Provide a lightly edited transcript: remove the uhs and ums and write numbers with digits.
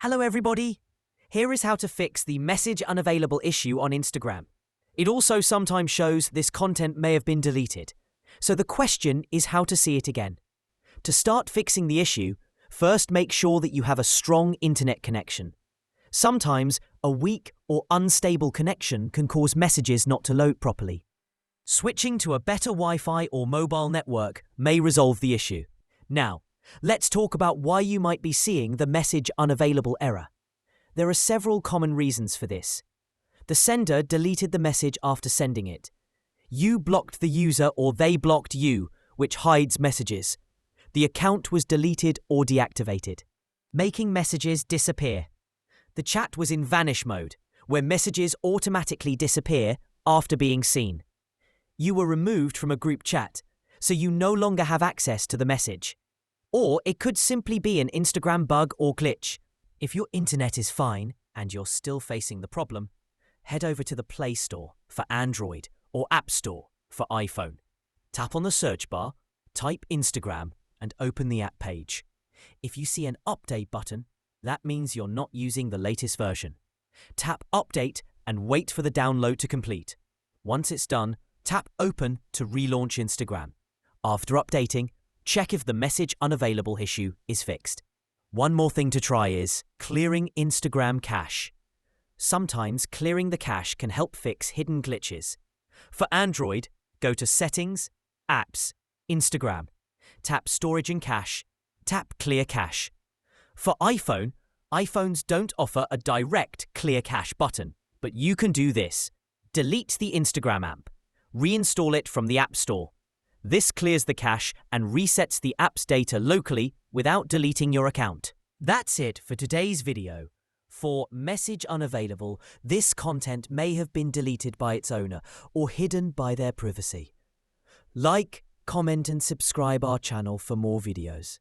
Hello everybody! Here is how to fix the message unavailable issue on Instagram. It also sometimes shows this content may have been deleted. So the question is how to see it again. To start fixing the issue, first make sure that you have a strong internet connection. Sometimes a weak or unstable connection can cause messages not to load properly. Switching to a better Wi-Fi or mobile network may resolve the issue. Now, let's talk about why you might be seeing the message unavailable error. There are several common reasons for this. The sender deleted the message after sending it. You blocked the user or they blocked you, which hides messages. The account was deleted or deactivated. Making messages disappear. The chat was in vanish mode, where messages automatically disappear after being seen. You were removed from a group chat, so you no longer have access to the message. Or it could simply be an Instagram bug or glitch. If your internet is fine and you're still facing the problem, head over to the Play Store for Android or App Store for iPhone. Tap on the search bar, type Instagram, and open the app page. If you see an update button, that means you're not using the latest version. Tap Update and wait for the download to complete. Once it's done, tap Open to relaunch Instagram. After updating, check if the message unavailable issue is fixed. One more thing to try is clearing Instagram cache. Sometimes clearing the cache can help fix hidden glitches. For Android, go to Settings, Apps, Instagram. Tap Storage and Cache. Tap Clear Cache. For iPhone, iPhones don't offer a direct Clear Cache button, but you can do this. Delete the Instagram app. Reinstall it from the App Store. This clears the cache and resets the app's data locally without deleting your account. That's it for today's video. For message unavailable, this content may have been deleted by its owner or hidden by their privacy. Like, comment and subscribe our channel for more videos.